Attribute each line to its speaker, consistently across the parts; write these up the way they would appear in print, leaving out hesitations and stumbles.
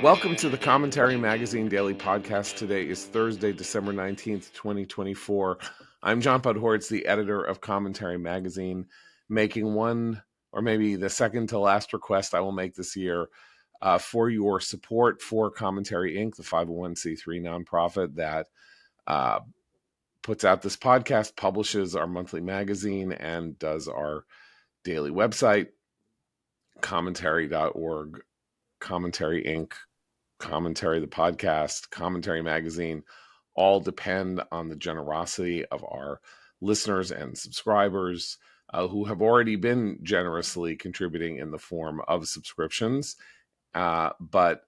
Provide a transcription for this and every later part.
Speaker 1: Welcome to the Commentary Magazine Daily Podcast. Today is Thursday, December 19th, 2024. I'm John Podhoretz, the editor of Commentary Magazine, making one or maybe the second to last request I will make this year for your support for Commentary Inc., the 501c3 nonprofit that puts out this podcast, publishes our monthly magazine, and does our daily website, commentary.org, Commentary Inc., Commentary, the podcast, Commentary Magazine, all depend on the generosity of our listeners and subscribers who have already been generously contributing in the form of subscriptions. But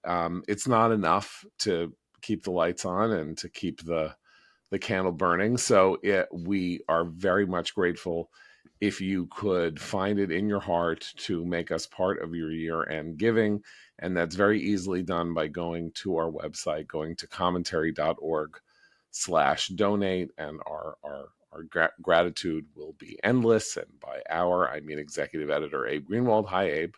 Speaker 1: it's not enough to keep the lights on and to keep the candle burning. So we are very much grateful if you could find it in your heart to make us part of your year-end giving. And that's very easily done by going to our website, going to commentary.org/donate. And our gratitude will be endless. And by our, I mean executive editor Abe Greenwald. Hi, Abe.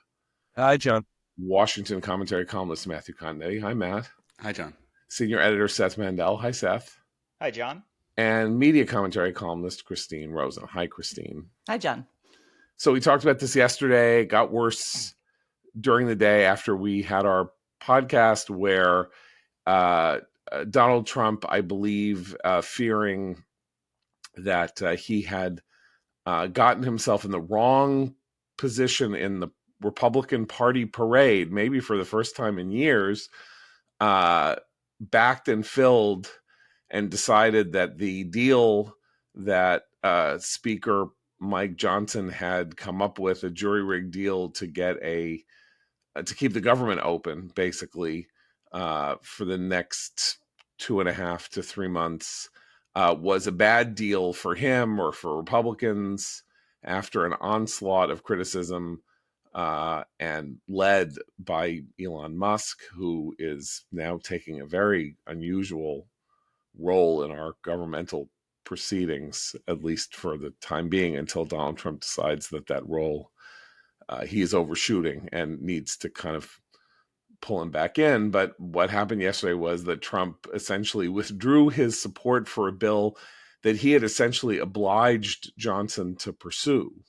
Speaker 2: Hi, John.
Speaker 1: Washington commentary columnist Matthew Condetti. Hi, Matt.
Speaker 3: Hi, John.
Speaker 1: Senior editor Seth Mandel. Hi, Seth.
Speaker 4: Hi, John.
Speaker 1: And media commentary columnist Christine Rosen. Hi, Christine.
Speaker 5: Hi, John.
Speaker 1: So we talked about this yesterday. It got worse during the day after we had our podcast where Donald Trump, I believe, fearing that he had gotten himself in the wrong position in the Republican Party parade, maybe for the first time in years, backed and filled and decided that the deal that Speaker Mike Johnson had come up with, a jury-rigged deal to get to keep the government open, basically, for the next 2.5 to 3 months, was a bad deal for him or for Republicans after an onslaught of criticism and led by Elon Musk, who is now taking a very unusual role in our governmental proceedings, at least for the time being, until Donald Trump decides that role he is overshooting and needs to kind of pull him back in. But what happened yesterday was that Trump essentially withdrew his support for a bill that he had essentially obliged Johnson to pursue,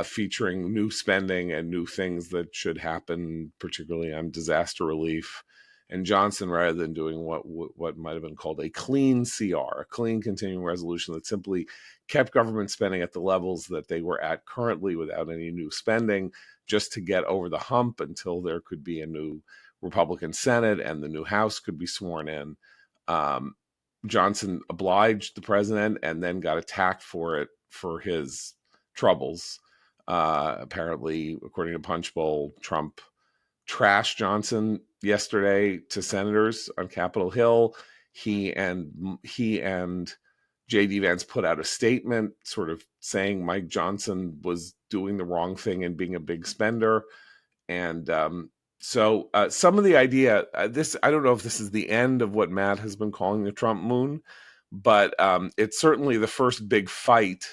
Speaker 1: featuring new spending and new things that should happen, particularly on disaster relief. And Johnson, rather than doing what might have been called a clean CR, a clean continuing resolution that simply kept government spending at the levels that they were at currently without any new spending, just to get over the hump until there could be a new Republican Senate and the new House could be sworn in. Johnson obliged the president and then got attacked for it for his troubles. Apparently, according to Punchbowl, Trump trashed Johnson yesterday to senators on Capitol Hill. He and J.D. Vance put out a statement sort of saying Mike Johnson was doing the wrong thing and being a big spender. And so some of the idea, I don't know if this is the end of what Matt has been calling the Trump moon, but it's certainly the first big fight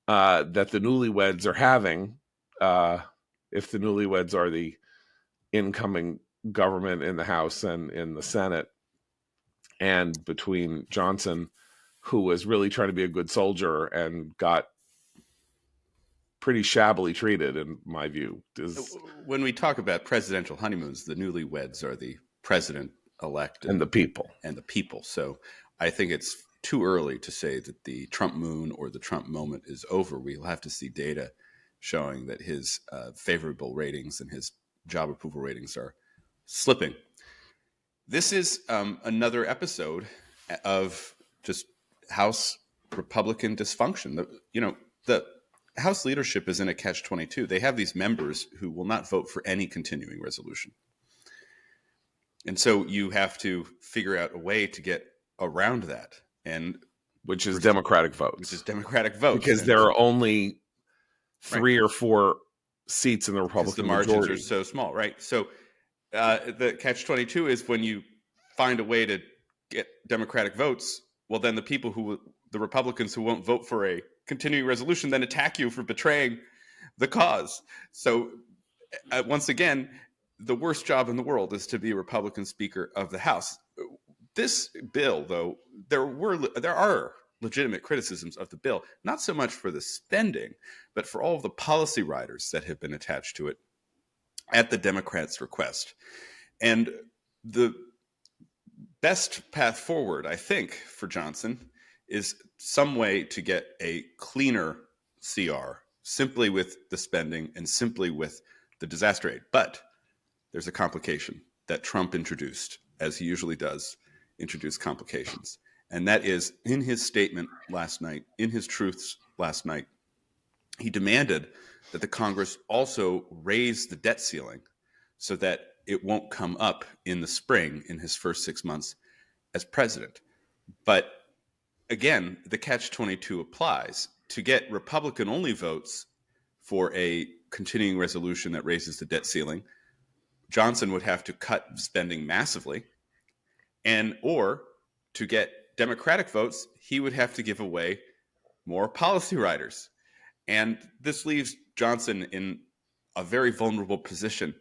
Speaker 1: that the newlyweds are having, if the newlyweds are the incoming government in the House and in the Senate, and between Johnson, who was really trying to be a good soldier and got pretty shabbily treated, in my view.
Speaker 3: When we talk about presidential honeymoons, the newlyweds are the president-elect
Speaker 1: and the people.
Speaker 3: So I think it's too early to say that the Trump moon or the Trump moment is over. We'll have to see data showing that his favorable ratings and his job approval ratings are slipping. This is another episode of just House Republican dysfunction. The House leadership is in a catch-22. They have these members who will not vote for any continuing resolution. And so you have to figure out a way to get around that.
Speaker 1: Which is Democratic votes. Because there are only three or four seats in the Republican
Speaker 3: majority. The margins
Speaker 1: majority
Speaker 3: are so small, right? So the catch-22 is when you find a way to get Democratic votes, well, then the Republicans who won't vote for a continuing resolution then attack you for betraying the cause. So once again, the worst job in the world is to be a Republican Speaker of the House. This bill, though, there are legitimate criticisms of the bill, not so much for the spending, but for all of the policy riders that have been attached to it at the Democrats' request. And the best path forward, I think, for Johnson is some way to get a cleaner CR simply with the spending and simply with the disaster aid. But there's a complication that Trump introduced, as he usually does, introduce complications. And that is in his statement last night, in his truths last night, he demanded that the Congress also raise the debt ceiling so that it won't come up in the spring in his first 6 months as president. But again, the catch-22 applies. To get Republican-only votes for a continuing resolution that raises the debt ceiling, Johnson would have to cut spending massively, or to get Democratic votes, he would have to give away more policy riders. And this leaves Johnson in a very vulnerable position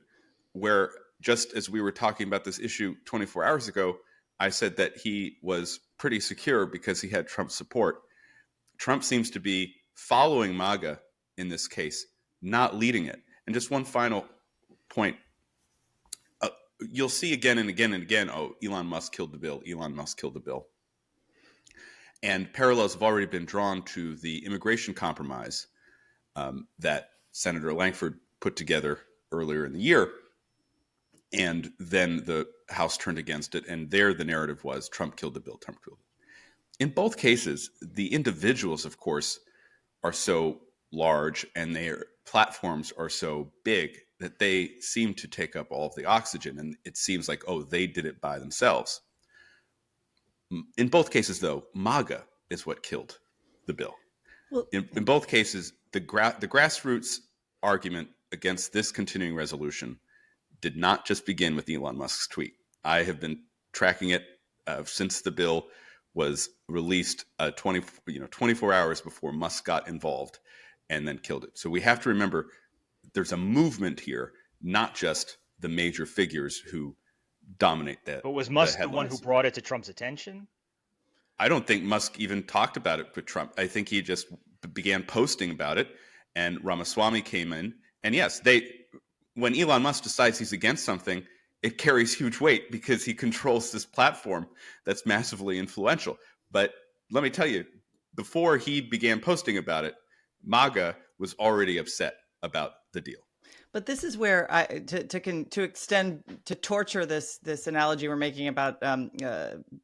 Speaker 3: where, just as we were talking about this issue 24 hours ago, I said that he was pretty secure because he had Trump's support. Trump seems to be following MAGA in this case, not leading it. And just one final point. You'll see again and again and again, oh, Elon Musk killed the bill. Elon Musk killed the bill. And parallels have already been drawn to the immigration compromise that Senator Langford put together earlier in the year. And then the House turned against it. And there the narrative was Trump killed the bill, Trump killed it. In both cases, the individuals, of course, are so large and their platforms are so big that they seem to take up all of the oxygen. And it seems like, oh, they did it by themselves. In both cases, though, MAGA is what killed the bill. Well, in both cases, the grassroots argument against this continuing resolution did not just begin with Elon Musk's tweet. I have been tracking it since the bill was released 24 hours before Musk got involved and then killed it. So we have to remember there's a movement here, not just the major figures who dominate that.
Speaker 2: But was Musk the one who brought it to Trump's attention?
Speaker 3: I don't think Musk even talked about it with Trump. I think he just began posting about it, and Ramaswamy came in. And yes, when Elon Musk decides he's against something, it carries huge weight because he controls this platform that's massively influential. But let me tell you, before he began posting about it, MAGA was already upset about the deal.
Speaker 4: But this is where to extend to torture this analogy we're making about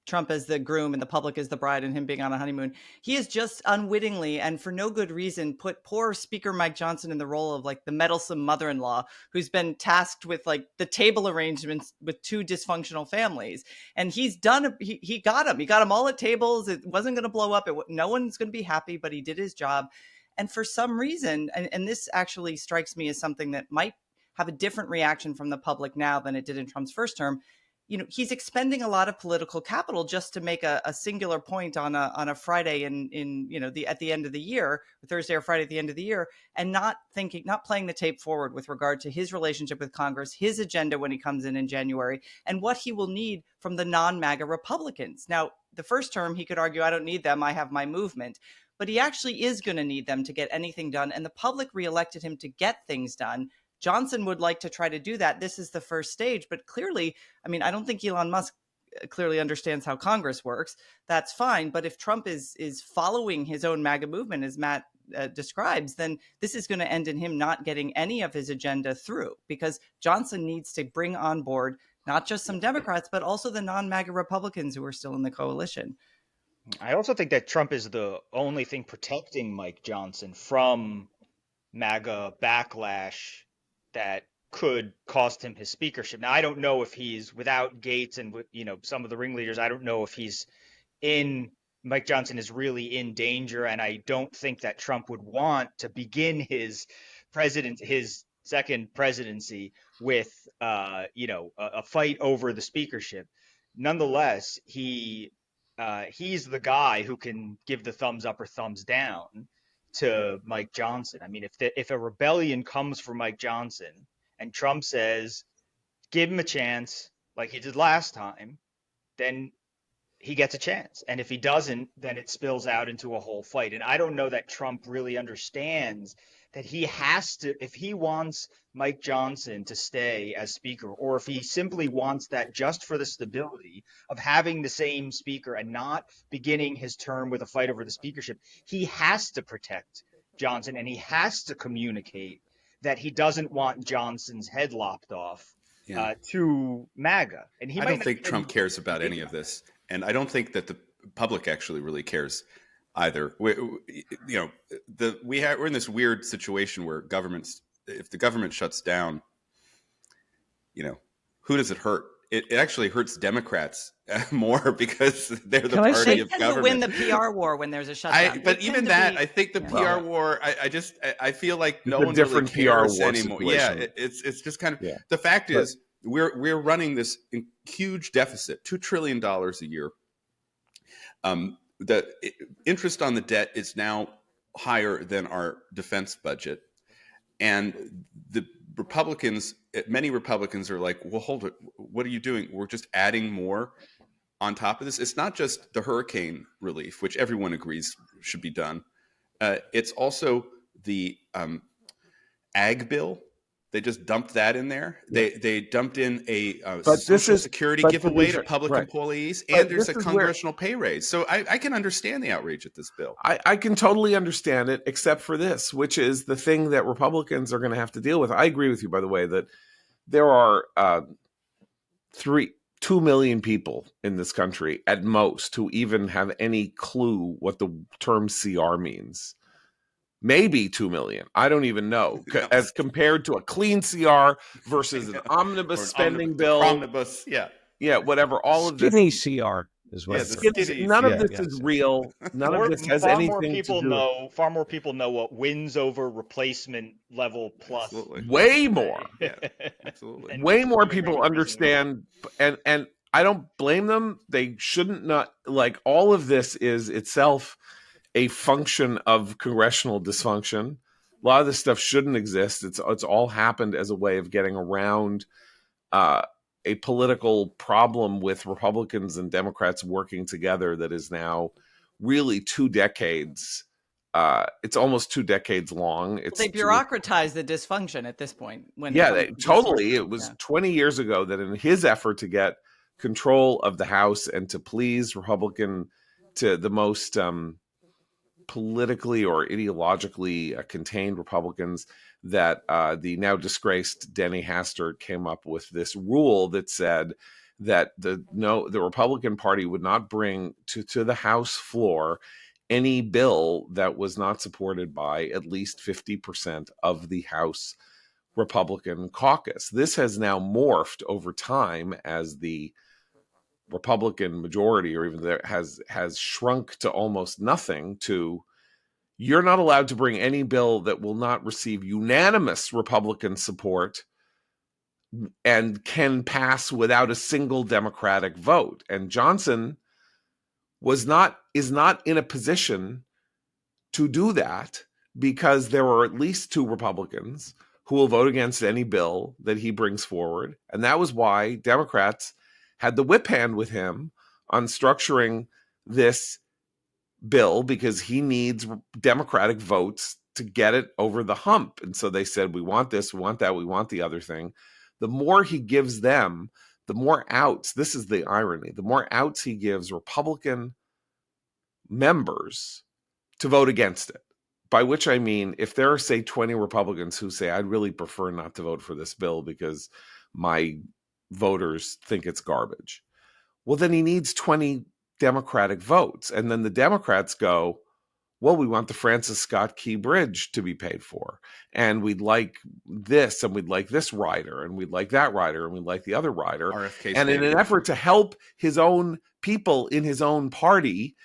Speaker 4: Trump as the groom and the public as the bride and him being on a honeymoon. He has just unwittingly and for no good reason put poor Speaker Mike Johnson in the role of like the meddlesome mother-in-law who's been tasked with like the table arrangements with two dysfunctional families. And he's done. He got him. He got them all at tables. It wasn't going to blow up. No one's going to be happy, but he did his job. And for some reason, and this actually strikes me as something that might have a different reaction from the public now than it did in Trump's first term, he's expending a lot of political capital just to make a singular point on a Friday at the end of the year, Thursday or Friday at the end of the year, and not playing the tape forward with regard to his relationship with Congress, his agenda when he comes in January, and what he will need from the non-MAGA Republicans. Now, the first term, he could argue, I don't need them, I have my movement. But he actually is going to need them to get anything done. And the public reelected him to get things done. Johnson would like to try to do that. This is the first stage. But clearly, I don't think Elon Musk clearly understands how Congress works. That's fine. But if Trump is following his own MAGA movement, as Matt describes, then this is going to end in him not getting any of his agenda through, because Johnson needs to bring on board not just some Democrats, but also the non-MAGA Republicans who are still in the coalition.
Speaker 2: I also think that Trump is the only thing protecting Mike Johnson from MAGA backlash that could cost him his speakership. Now, I don't know if he's without Gates and some of the ringleaders. I don't know if Mike Johnson is really in danger, and I don't think that Trump would want to begin his second presidency with a fight over the speakership. Nonetheless, he's the guy who can give the thumbs up or thumbs down to Mike Johnson. I mean, if a rebellion comes for Mike Johnson and Trump says, give him a chance like he did last time, then he gets a chance. And if he doesn't, then it spills out into a whole fight. And I don't know that Trump really understands that he has to, if he wants Mike Johnson to stay as speaker, or if he simply wants that just for the stability of having the same speaker and not beginning his term with a fight over the speakership, he has to protect Johnson and he has to communicate that he doesn't want Johnson's head lopped off
Speaker 3: Yeah.
Speaker 2: to MAGA. And he
Speaker 3: I
Speaker 2: might
Speaker 3: don't
Speaker 2: not
Speaker 3: think
Speaker 2: even
Speaker 3: Trump cares about
Speaker 2: think
Speaker 3: any of this, and I don't think that the public actually really cares either. We're in this weird situation where if the government shuts down, who does it hurt? It actually hurts Democrats more because they're the
Speaker 5: Can I
Speaker 3: party
Speaker 5: say-
Speaker 4: They
Speaker 3: of
Speaker 4: tend
Speaker 3: government.
Speaker 4: to win the PR war when there's a shutdown.
Speaker 3: But
Speaker 4: They
Speaker 3: even
Speaker 4: tend to
Speaker 3: that,
Speaker 4: be-
Speaker 3: I think the
Speaker 4: yeah.
Speaker 3: PR war, I feel like no
Speaker 1: It's a
Speaker 3: one really
Speaker 1: different PR
Speaker 3: cares
Speaker 1: war
Speaker 3: anymore.
Speaker 1: situation.
Speaker 3: Yeah, it's just kind of
Speaker 1: Yeah.
Speaker 3: the fact
Speaker 1: But-
Speaker 3: is we're running this huge deficit, $2 trillion a year. The interest on the debt is now higher than our defense budget, and the Republicans, many Republicans are like, well, hold it, what are you doing? We're just adding more on top of this. It's not just the hurricane relief, which everyone agrees should be done. It's also the ag bill. They just dumped that in there.
Speaker 1: Yeah.
Speaker 3: They dumped in a
Speaker 1: But this
Speaker 3: Social
Speaker 1: is-
Speaker 3: Security
Speaker 1: but to be
Speaker 3: giveaway to
Speaker 1: fair-
Speaker 3: public
Speaker 1: right.
Speaker 3: employees,
Speaker 1: But
Speaker 3: and there's
Speaker 1: this
Speaker 3: a
Speaker 1: is where-
Speaker 3: congressional pay raise. So I can understand the outrage at this bill.
Speaker 1: I can totally understand it, except for this, which is the thing that Republicans are going to have to deal with. I agree with you, by the way, that there are 2 million people in this country at most who even have any clue what the term CR means. Maybe 2 million. I don't even know.
Speaker 3: No.
Speaker 1: As compared to a clean CR versus an omnibus
Speaker 3: Or an
Speaker 1: spending bill.
Speaker 3: omnibus, yeah.
Speaker 1: Yeah, whatever. All of this.
Speaker 5: Skinny CR is what
Speaker 3: Yeah,
Speaker 5: it
Speaker 3: the
Speaker 5: is.
Speaker 3: skinny-
Speaker 1: None of
Speaker 5: yeah,
Speaker 1: this
Speaker 5: yeah.
Speaker 1: is real. None of this has
Speaker 2: far
Speaker 1: anything
Speaker 2: more
Speaker 1: to
Speaker 2: people
Speaker 1: do.
Speaker 2: far more people know what wins over replacement level plus.
Speaker 3: Absolutely.
Speaker 1: Way more.
Speaker 3: Yeah, absolutely.
Speaker 2: And
Speaker 1: Way more
Speaker 2: becoming
Speaker 1: people
Speaker 2: increasingly-
Speaker 1: understand, and I don't blame them. They shouldn't not like all of this is itself a function of congressional dysfunction. A lot of this stuff shouldn't exist. It's all happened as a way of getting around a political problem with Republicans and Democrats working together that is now really 2 decades. It's almost 2 decades long. It's
Speaker 4: They bureaucratize the dysfunction at this point. When
Speaker 1: yeah,
Speaker 4: it comes to
Speaker 1: totally.
Speaker 4: resources.
Speaker 1: It was
Speaker 4: Yeah.
Speaker 1: 20 years ago that in his effort to get control of the House and to please the most politically or ideologically contained Republicans, that the now disgraced Denny Hastert came up with this rule that said that the Republican Party would not bring to the House floor any bill that was not supported by at least 50% of the House Republican caucus. This has now morphed over time as the Republican majority, or even there, has shrunk to almost nothing. To you're not allowed to bring any bill that will not receive unanimous Republican support and can pass without a single Democratic vote. And Johnson is not in a position to do that because there are at least 2 Republicans who will vote against any bill that he brings forward. And that was why Democrats had the whip hand with him on structuring this bill, because he needs Democratic votes to get it over the hump. And so they said, we want this, we want that, we want the other thing. The more he gives them, the more outs. This is the irony. The more outs he gives Republican members to vote against it. By which I mean, if there are, say, 20 Republicans who say, I'd really prefer not to vote for this bill because my voters think it's garbage. Well, then he needs 20 Democratic votes. And then the Democrats go, well, we want the Francis Scott Key Bridge to be paid for. And we'd like this, and we'd like this rider, and we'd like that rider, and we'd like the other rider.
Speaker 3: RFK
Speaker 1: And in
Speaker 3: Stadium.
Speaker 1: an effort to help his own people in his own party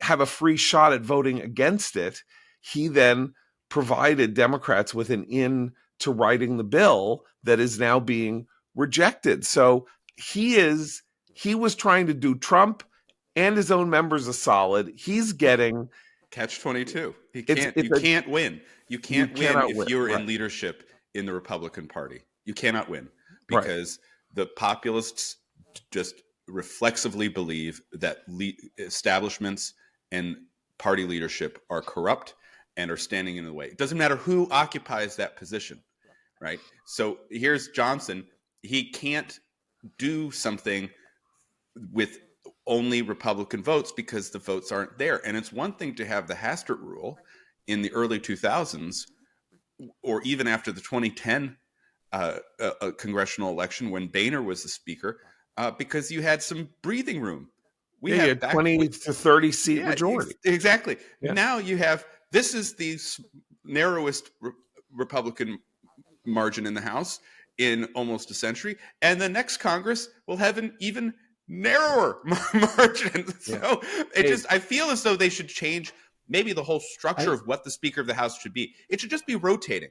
Speaker 1: have a free shot at voting against it, he then provided Democrats with an in to writing the bill that is now being rejected. So he was trying to do Trump and his own members a solid. He's getting
Speaker 3: Catch-22. You
Speaker 1: It's
Speaker 3: can't win. You can't win
Speaker 1: cannot
Speaker 3: if
Speaker 1: win,
Speaker 3: you're
Speaker 1: right.
Speaker 3: in leadership in the Republican Party. You cannot win. because the populists just reflexively believe that establishments and party leadership are corrupt and are standing in the way. It doesn't matter who occupies that position, right? So here's Johnson. He can't do something with only Republican votes because the votes aren't there. And it's one thing to have the Hastert rule in the early 2000s, or even after the 2010 congressional election when Boehner was the speaker, because you had some breathing room. We
Speaker 1: you
Speaker 3: have
Speaker 1: had 20 to 30 seat majority.
Speaker 3: Exactly.
Speaker 1: Yeah.
Speaker 3: Now you have, this is the narrowest Republican margin in the House in almost a century, and the next Congress will have an even narrower margin. So I feel as though they should change maybe the whole structure of what the Speaker of the House should be. It should just be rotating.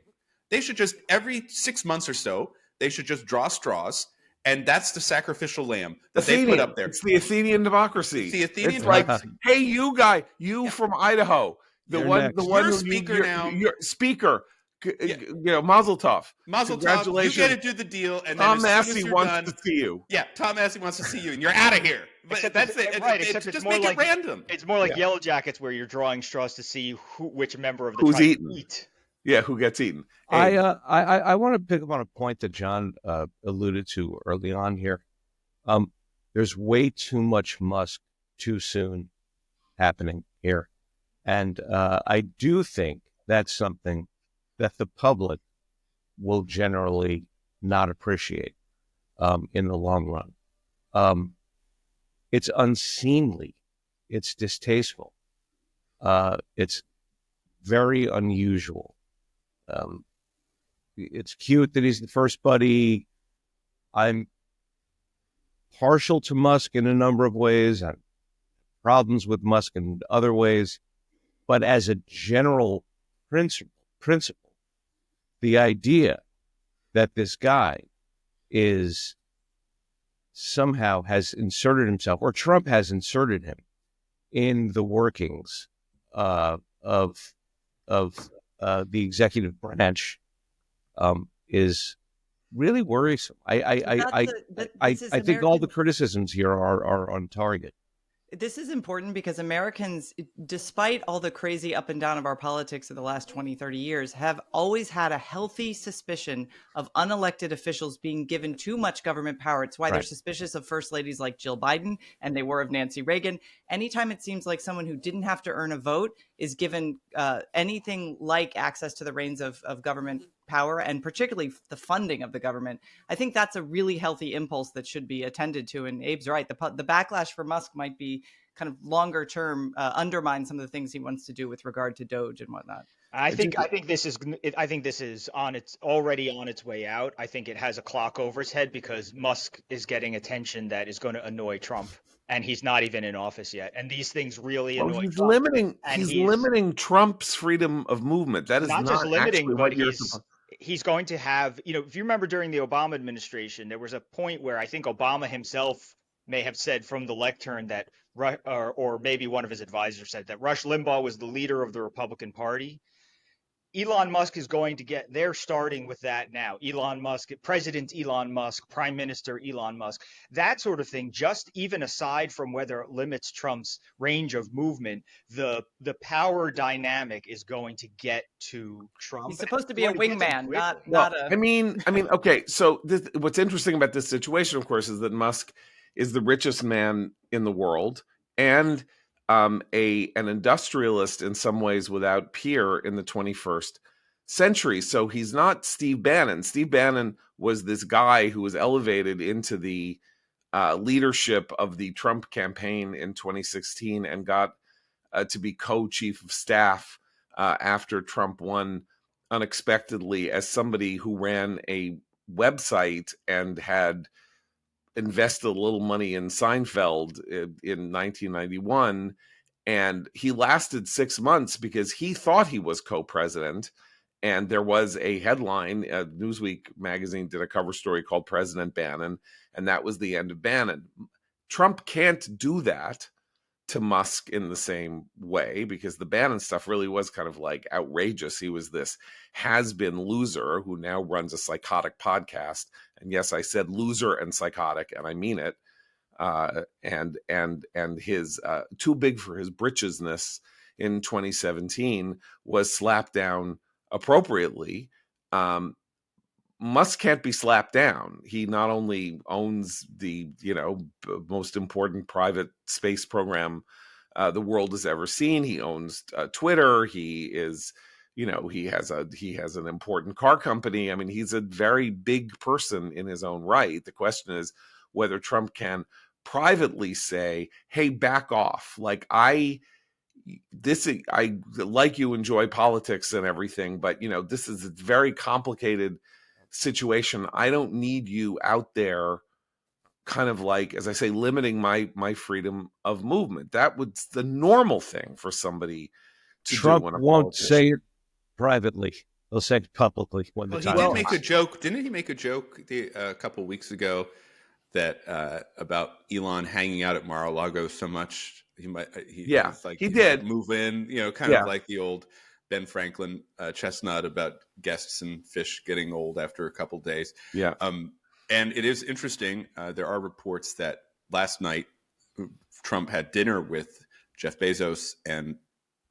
Speaker 3: They should just, every 6 months or so, they should just draw straws, and that's the sacrificial lamb that they put up there.
Speaker 1: It's the Athenian democracy.
Speaker 3: It's the Athenian
Speaker 1: democracy. Like, hey, you guy, from Idaho, the one
Speaker 3: you're speaker now.
Speaker 1: You're speaker. Mazel tov.
Speaker 3: Mazel tov. You get to do the deal, and
Speaker 1: Tom
Speaker 3: then
Speaker 1: Massey wants to see you.
Speaker 3: Yeah, Tom Massey wants to see you, and you're out of here. But that's it.
Speaker 2: Right,
Speaker 3: except it's more like random.
Speaker 2: It's more like Yellow Jackets, where you're drawing straws to see which member of the
Speaker 1: who's
Speaker 2: tribe
Speaker 1: eaten.
Speaker 2: Eat.
Speaker 1: Yeah, who gets eaten.
Speaker 5: Hey. I want to pick up on a point that John alluded to early on here. There's way too much Musk too soon happening here. And I do think that's something that the public will generally not appreciate in the long run. It's unseemly. It's distasteful. It's very unusual. It's cute that he's the first buddy. I'm partial to Musk in a number of ways. I have problems with Musk in other ways. But as a general principle, the idea that this guy is somehow has inserted himself, or Trump has inserted him in the workings of the executive branch is really worrisome. I think all the criticisms here are on target.
Speaker 4: This is important because Americans, despite all the crazy up and down of our politics of the last 20, 30 years, have always had a healthy suspicion of unelected officials being given too much government power. It's why they're suspicious of first ladies like Jill Biden, and they were of Nancy Reagan. Anytime it seems like someone who didn't have to earn a vote is given anything like access to the reins of government power, and particularly the funding of the government, I think that's a really healthy impulse that should be attended to. And Abe's right. The backlash for Musk might be kind of longer term, undermine some of the things he wants to do with regard to Doge and whatnot.
Speaker 2: I think this is already on its way out. I think it has a clock over its head because Musk is getting attention that is going to annoy Trump, and he's not even in office yet. And these things really annoy Trump.
Speaker 1: He's limiting Trump's freedom of movement. That is not just limiting, but
Speaker 2: he's going to have, if you remember during the Obama administration, there was a point where I think Obama himself may have said from the lectern that, or maybe one of his advisors said that Rush Limbaugh was the leader of the Republican Party. Elon Musk is going to they're starting with that now. Elon Musk, President Elon Musk, Prime Minister Elon Musk, that sort of thing, just even aside from whether it limits Trump's range of movement, the power dynamic is going to get to Trump.
Speaker 4: He's supposed to be a wingman, not a...
Speaker 1: I mean, okay, so what's interesting about this situation, of course, is that Musk is the richest man in the world and an industrialist in some ways without peer in the 21st century. So he's not Steve Bannon. Steve Bannon was this guy who was elevated into the leadership of the Trump campaign in 2016 and got to be co-chief of staff after Trump won unexpectedly as somebody who ran a website and had invested a little money in Seinfeld in 1991, and he lasted 6 months because he thought he was co-president, and there was a headline, Newsweek magazine did a cover story called President Bannon, and that was the end of Bannon. Trump can't do that to Musk in the same way, because the Bannon stuff really was kind of like outrageous. He was this has-been loser who now runs a psychotic podcast. And yes, I said loser and psychotic, and I mean it. And his too big for his britchesness in 2017 was slapped down appropriately. Musk can't be slapped down. He not only owns the most important private space program the world has ever seen. He owns Twitter. He is, he has an important car company. I mean, he's a very big person in his own right. The question is whether Trump can privately say, "Hey, back off." Like I like you enjoy politics and everything, but this is a very complicated situation. I don't need you out there kind of like, as I say, limiting my freedom of movement. That was the normal thing for somebody to
Speaker 5: Trump
Speaker 1: do when a
Speaker 5: won't say
Speaker 1: politician.
Speaker 5: it privately. He'll say it publicly when the
Speaker 3: Well, he
Speaker 5: time
Speaker 3: did
Speaker 5: comes.
Speaker 3: make a joke. Didn't he make a joke a couple of weeks ago that about Elon hanging out at Mar-a-Lago so much
Speaker 1: Yeah,
Speaker 3: he's like
Speaker 1: he
Speaker 3: he might
Speaker 1: did.
Speaker 3: move in, kind
Speaker 1: Yeah.
Speaker 3: of like the old Ben Franklin chestnut about guests and fish getting old after a couple days.
Speaker 1: Yeah.
Speaker 3: And it is interesting. There are reports that last night Trump had dinner with Jeff Bezos and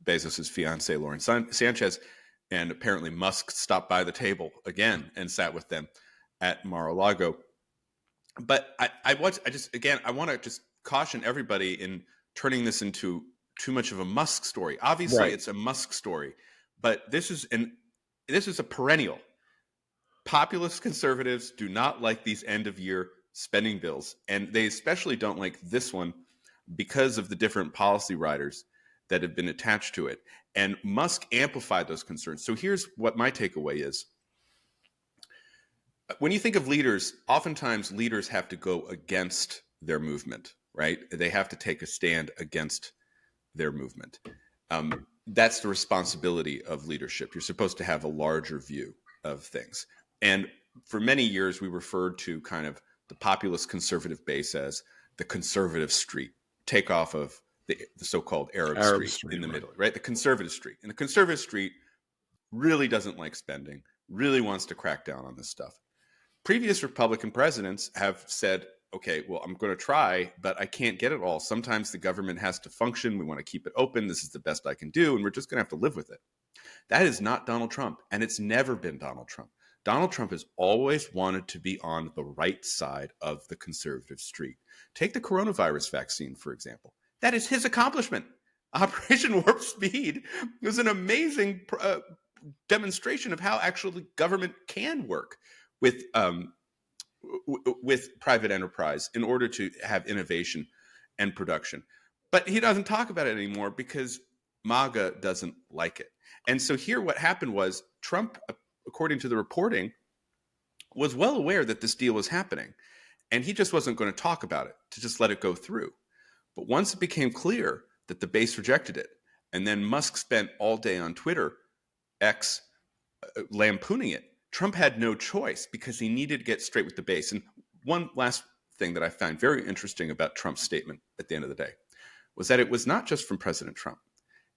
Speaker 3: Bezos's fiancée Lauren Sanchez, and apparently Musk stopped by the table again and sat with them at Mar-a-Lago. But I want to just caution everybody in turning this into too much of a Musk story. Obviously,
Speaker 1: Right.
Speaker 3: It's a Musk story, but this is a perennial. Populist conservatives do not like these end-of-year spending bills, and they especially don't like this one because of the different policy riders that have been attached to it. And Musk amplified those concerns. So here's what my takeaway is. When you think of leaders, oftentimes leaders have to go against their movement, right? They have to take a stand against their movement. That's the responsibility of leadership. You're supposed to have a larger view of things. And for many years, we referred to kind of the populist conservative base as the conservative street, takeoff of the so-called Arab street in the middle, right? The conservative street. And the conservative street really doesn't like spending, really wants to crack down on this stuff. Previous Republican presidents have said, okay, well, I'm going to try, but I can't get it all. Sometimes the government has to function. We want to keep it open. This is the best I can do, and we're just going to have to live with it. That is not Donald Trump, and it's never been Donald Trump. Donald Trump has always wanted to be on the right side of the conservative street. Take the coronavirus vaccine, for example. That is his accomplishment. Operation Warp Speed was an amazing demonstration of how actually government can work with private enterprise in order to have innovation and production. But he doesn't talk about it anymore because MAGA doesn't like it. And so here what happened was Trump, according to the reporting, was well aware that this deal was happening. And he just wasn't going to talk about it, to just let it go through. But once it became clear that the base rejected it, and then Musk spent all day on Twitter, X, lampooning it, Trump had no choice because he needed to get straight with the base. And one last thing that I found very interesting about Trump's statement at the end of the day was that it was not just from President Trump.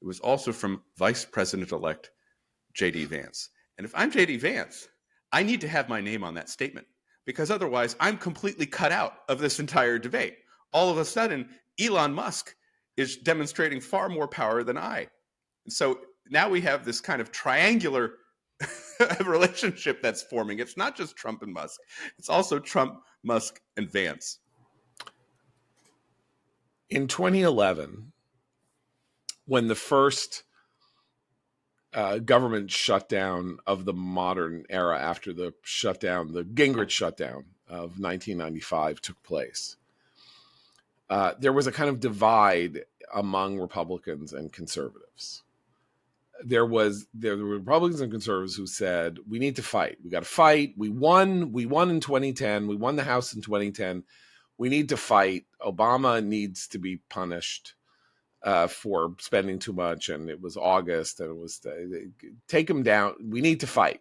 Speaker 3: It was also from Vice President-elect J.D. Vance. And if I'm J.D. Vance, I need to have my name on that statement because otherwise I'm completely cut out of this entire debate. All of a sudden, Elon Musk is demonstrating far more power than I. And so now we have this kind of triangular relationship that's forming. It's not just Trump and Musk. It's also Trump, Musk, and Vance.
Speaker 1: In 2011, when the first government shutdown of the modern era after the shutdown, the Gingrich shutdown of 1995 took place, there was a kind of divide among Republicans and conservatives. There were Republicans and conservatives who said, we need to fight. We got to fight. We won in 2010. We won the House in 2010. We need to fight. Obama needs to be punished for spending too much. And it was August, and it was take him down. We need to fight.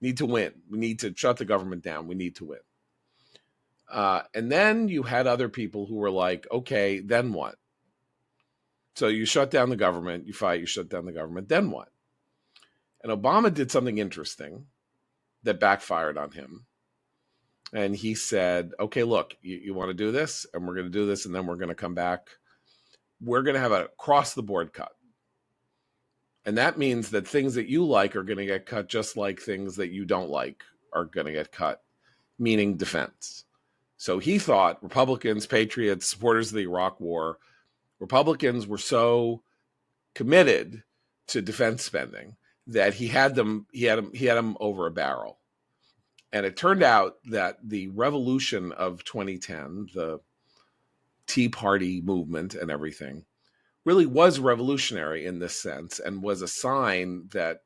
Speaker 1: Need to win. We need to shut the government down. We need to win. And then you had other people who were like, okay, then what? So you shut down the government, you fight, you shut down the government, then what? And Obama did something interesting that backfired on him. And he said, okay, look, you want to do this, and we're going to do this, and then we're going to come back. We're going to have a across-the-board cut. And that means that things that you like are going to get cut, just like things that you don't like are going to get cut, meaning defense. So he thought Republicans, patriots, supporters of the Iraq War, Republicans were so committed to defense spending that he had them over a barrel. And it turned out that the revolution of 2010, the Tea Party movement and everything, really was revolutionary in this sense and was a sign that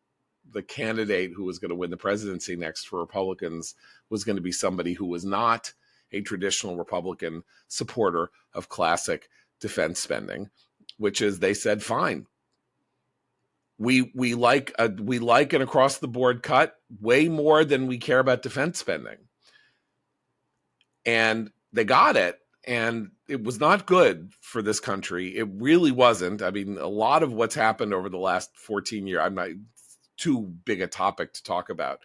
Speaker 1: the candidate who was going to win the presidency next for Republicans was going to be somebody who was not a traditional Republican supporter of classic defense spending, which is they said, fine. We like an across the board cut way more than we care about defense spending. And they got it. And it was not good for this country. It really wasn't. I mean, a lot of what's happened over the last 14 years, I'm not too big a topic to talk about.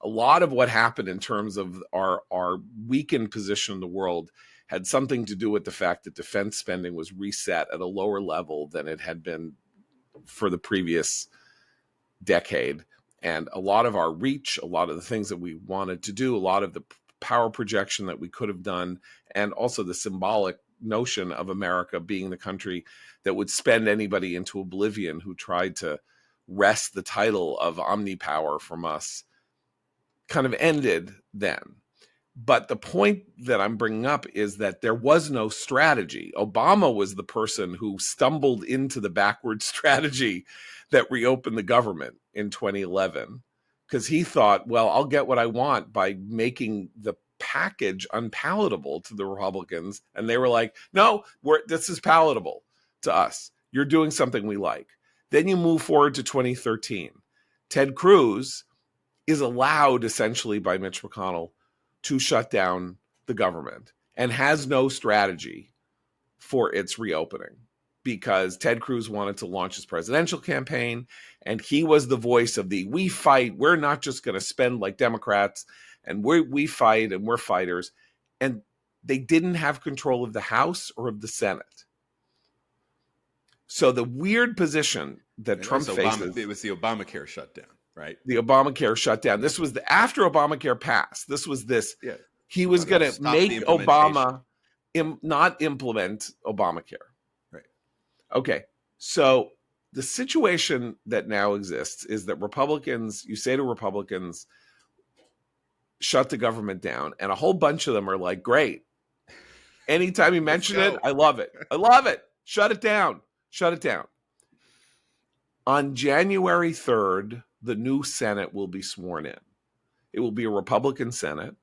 Speaker 1: A lot of what happened in terms of our weakened position in the world had something to do with the fact that defense spending was reset at a lower level than it had been for the previous decade. And a lot of our reach, a lot of the things that we wanted to do, a lot of the power projection that we could have done, and also the symbolic notion of America being the country that would spend anybody into oblivion who tried to wrest the title of omnipower from us, kind of ended then. But the point that I'm bringing up is that there was no strategy. Obama was the person who stumbled into the backward strategy that reopened the government in 2011, because he thought, well, I'll get what I want by making the package unpalatable to the Republicans. And they were like, no, this is palatable to us. You're doing something we like. Then you move forward to 2013. Ted Cruz is allowed essentially by Mitch McConnell to shut down the government and has no strategy for its reopening, because Ted Cruz wanted to launch his presidential campaign, and he was the voice of the we fight. We're not just going to spend like Democrats, and we fight, and we're fighters. And they didn't have control of the House or of the Senate. So the weird position that Trump faces...
Speaker 3: It was the Obamacare shutdown, right?
Speaker 1: The Obamacare shutdown. This was after Obamacare passed. This was this. Yeah. He was going to make Obama not implement Obamacare.
Speaker 3: Right.
Speaker 1: Okay. So the situation that now exists is that Republicans, you say to Republicans, shut the government down, and a whole bunch of them are like, great. Anytime you mention it, I love it. I love it. Shut it down. Shut it down. On January 3rd, the new Senate will be sworn in. It will be a Republican Senate,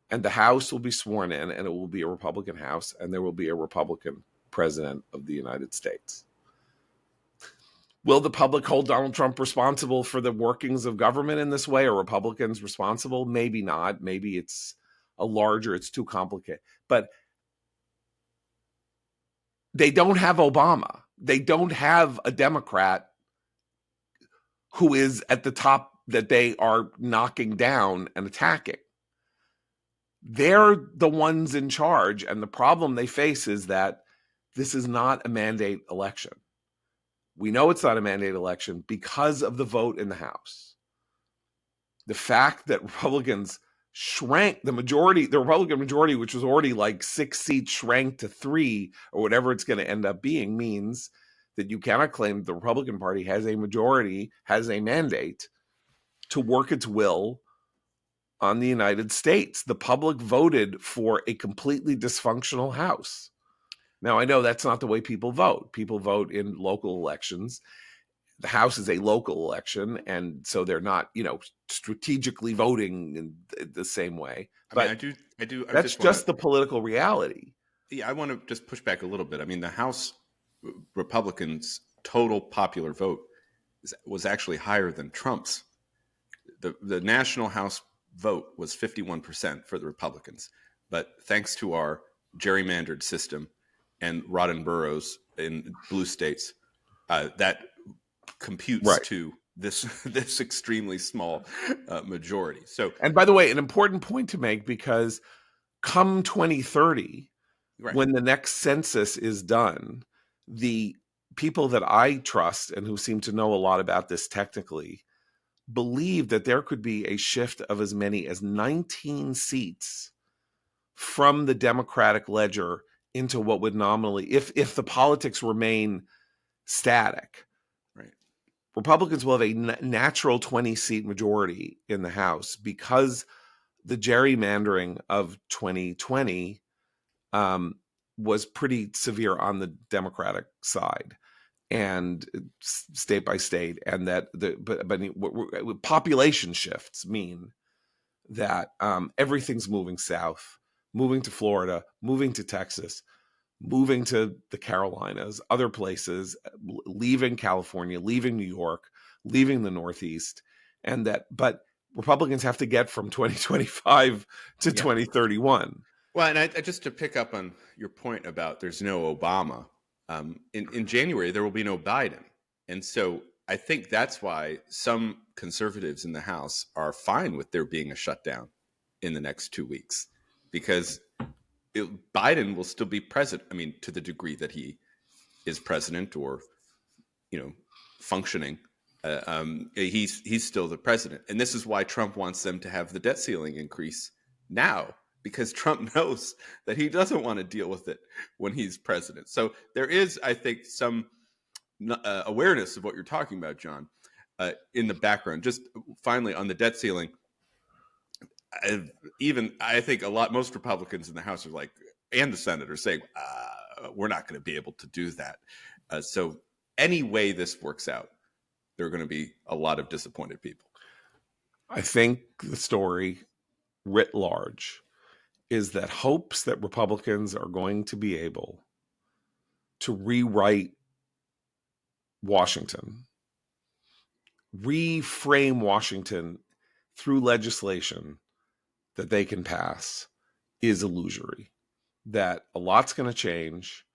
Speaker 1: and the House will be sworn in, and it will be a Republican House, and there will be a Republican President of the United States. Will the public hold Donald Trump responsible for the workings of government in this way? Are Republicans responsible? Maybe not. Maybe it's too complicated. But they don't have Obama. They don't have a Democrat who is at the top that they are knocking down and attacking. They're the ones in charge, and the problem they face is that this is not a mandate election. We know it's not a mandate election because of the vote in the House. The fact that Republicans shrank, the Republican majority, which was already like 6 seats, shrank to 3 or whatever it's going to end up being, means that you cannot claim the Republican Party has a majority, has a mandate to work its will on the United States. The public voted for a completely dysfunctional House. Now, I know that's not the way people vote. People vote in local elections. The House is a local election, and so they're not, strategically voting in the same way. But
Speaker 3: I do.
Speaker 1: That's just the political reality.
Speaker 3: Yeah, I want to just push back a little bit. I mean, the House Republicans' total popular vote was actually higher than Trump's. The national House vote was 51% for the Republicans. But thanks to our gerrymandered system, and Rodden boroughs in blue states, that computes
Speaker 1: Right.
Speaker 3: to this this extremely small majority. So,
Speaker 1: And by the way, an important point to make, because come 2030,
Speaker 3: right,
Speaker 1: when the next census is done, the people that I trust and who seem to know a lot about this technically believe that there could be a shift of as many as 19 seats from the Democratic ledger into what would nominally, if the politics remain static,
Speaker 3: right,
Speaker 1: Republicans will have a natural 20-seat majority in the House, because the gerrymandering of 2020 was pretty severe on the Democratic side and state by state, and that but population shifts mean that everything's moving south, moving to Florida, moving to Texas, moving to the Carolinas, other places, leaving California, leaving New York, leaving the Northeast, and that, but Republicans have to get from 2025 to
Speaker 3: yeah.
Speaker 1: 2031.
Speaker 3: Well, and I just to pick up on your point about there's no Obama, in January there will be no Biden, and so I think that's why some conservatives in the House are fine with there being a shutdown in the next 2 weeks, because Biden will still be president. I mean, to the degree that he is president or, functioning, he's still the president. And this is why Trump wants them to have the debt ceiling increase now, because Trump knows that he doesn't want to deal with it when he's president. So there is, I think, some awareness of what you're talking about, John, in the background. Just finally on the debt ceiling, I think most Republicans in the House are like, and the Senate are saying, we're not going to be able to do that. So any way this works out, there are going to be a lot of disappointed people.
Speaker 1: I think the story writ large is that hopes that Republicans are going to be able to rewrite Washington, reframe Washington through legislation that they can pass, is illusory. That a lot's going to change.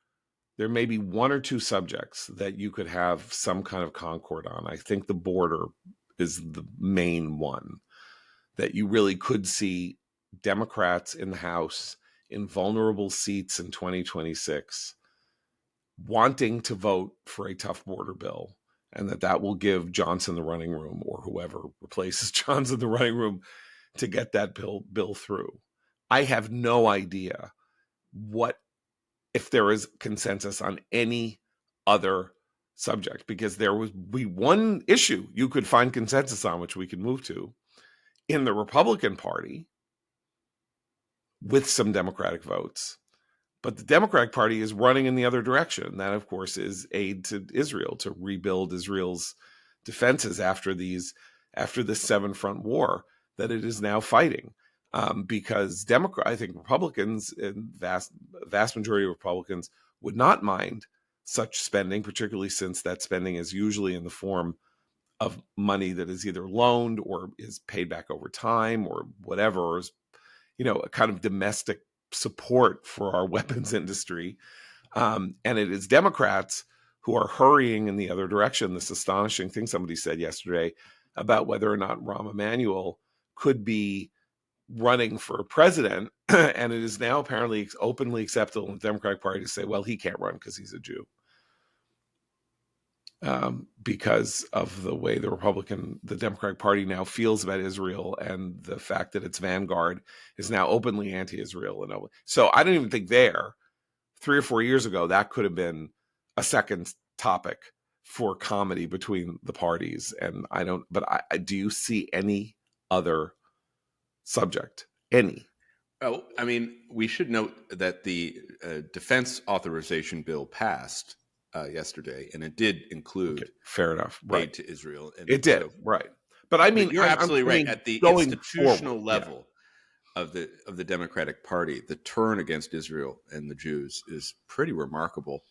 Speaker 1: There may be one or two subjects that you could have some kind of concord on. I think the border is the main one that you really could see Democrats in the House in vulnerable seats in 2026 wanting to vote for a tough border bill, and that will give Johnson the running room, or whoever replaces Johnson the running room, to get that bill through. I have no idea if there is consensus on any other subject, because there would be one issue you could find consensus on, which we can move to, in the Republican Party with some Democratic votes. But the Democratic Party is running in the other direction. That, of course, is aid to Israel, to rebuild Israel's defenses after this 7-front war that it is now fighting. Because I think Republicans, and vast majority of Republicans, would not mind such spending, particularly since that spending is usually in the form of money that is either loaned or is paid back over time or whatever, or is, a kind of domestic support for our weapons industry. And it is Democrats who are hurrying in the other direction. This astonishing thing somebody said yesterday about whether or not Rahm Emanuel could be running for president, and it is now apparently openly acceptable in the Democratic Party to say, well, he can't run because he's a Jew. Because of the way the Democratic Party now feels about Israel, and the fact that its vanguard is now openly anti-Israel. So I don't even think 3 or 4 years ago, that could have been a second topic for comedy between the parties. And do you see any other subject? Any?
Speaker 3: Oh, I mean, we should note that the defense authorization bill passed yesterday, and it did include
Speaker 1: fair enough, right,
Speaker 3: aid to Israel. And
Speaker 1: it did, right. But I mean,
Speaker 3: you're absolutely right. At the institutional level of the Democratic Party, the turn against Israel and the Jews is pretty remarkable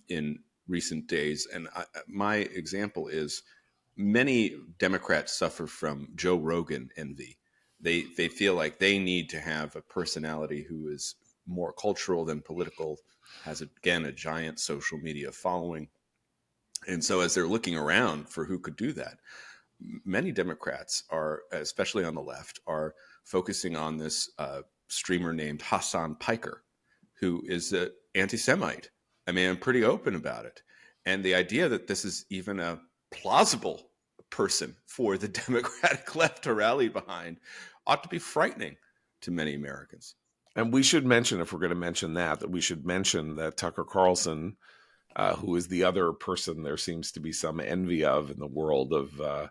Speaker 3: in recent days. And my example is, many Democrats suffer from Joe Rogan envy. They feel like they need to have a personality who is more cultural than political, has, again, a giant social media following. And so as they're looking around for who could do that, many Democrats are, especially on the left, are focusing on this streamer named Hassan Piker, who is an anti-Semite. I mean, I'm pretty open about it. And the idea that this is even a plausible person for the Democratic left to rally behind ought to be frightening to many Americans.
Speaker 1: And we should mention, if we're going to mention that we should mention that Tucker Carlson, who is the other person there seems to be some envy of in the world of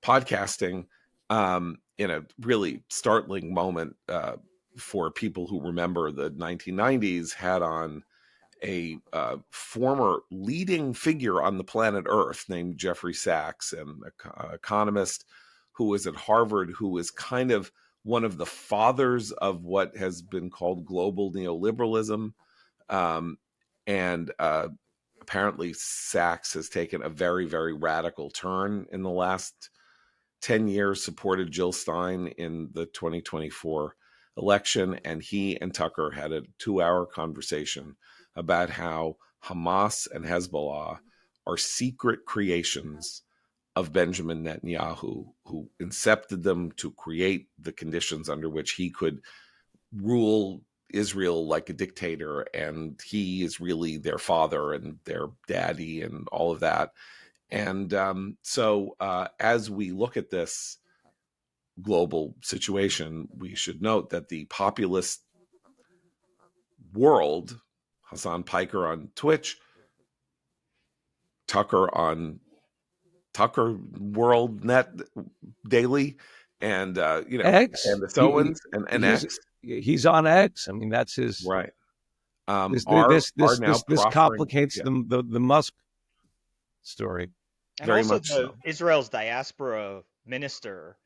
Speaker 1: podcasting, in a really startling moment for people who remember the 1990s, had on a former leading figure on the planet Earth named Jeffrey Sachs, an economist who was at Harvard, who was kind of one of the fathers of what has been called global neoliberalism. And apparently Sachs has taken a very, very radical turn in the last 10 years, supported Jill Stein in the 2024 election. And he and Tucker had a 2-hour conversation about how Hamas and Hezbollah are secret creations of Benjamin Netanyahu, who incepted them to create the conditions under which he could rule Israel like a dictator, and he is really their father and their daddy and all of that. And so as we look at this global situation, we should note that the populist world, Hassan Piker on Twitch, Tucker on Tucker World Net Daily, and
Speaker 5: X,
Speaker 1: and the Sowens and X.
Speaker 5: He's on X. I mean, that's his
Speaker 1: right.
Speaker 5: This
Speaker 1: Now
Speaker 5: complicates the Musk story.
Speaker 2: And
Speaker 1: Very
Speaker 2: also
Speaker 1: much so.
Speaker 2: Israel's diaspora minister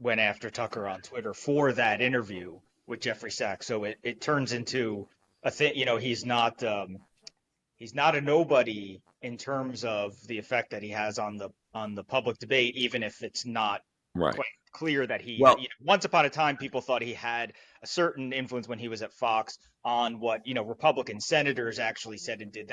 Speaker 2: went after Tucker on Twitter for that interview with Jeffrey Sachs. So it turns into a thing. He's not a nobody in terms of the effect that he has on the public debate, even if it's not
Speaker 1: right.
Speaker 2: quite clear that he.
Speaker 1: Well,
Speaker 2: once upon a time, people thought he had a certain influence when he was at Fox on what Republican senators actually said and did.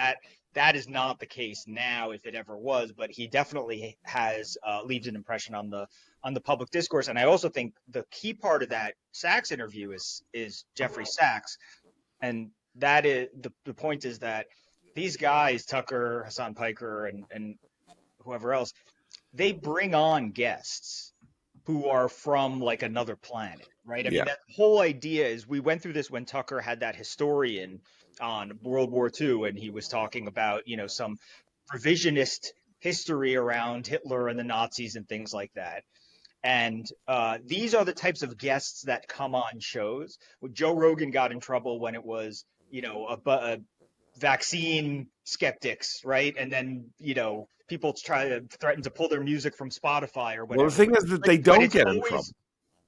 Speaker 2: That is not the case now, if it ever was, but he definitely has leaves an impression on the public discourse. And I also think the key part of that Sachs interview is Jeffrey Sachs, and that is the point is that these guys, Tucker, Hassan Piker, and whoever else, they bring on guests who are from like another planet, right? I mean, that whole idea is, we went through this when Tucker had that historian on World War II, and he was talking about, some revisionist history around Hitler and the Nazis and things like that. And these are the types of guests that come on shows. Joe Rogan got in trouble when it was, a vaccine skeptics, right? And then, people try to threaten to pull their music from Spotify or whatever.
Speaker 1: Well, the thing is that they don't get in trouble.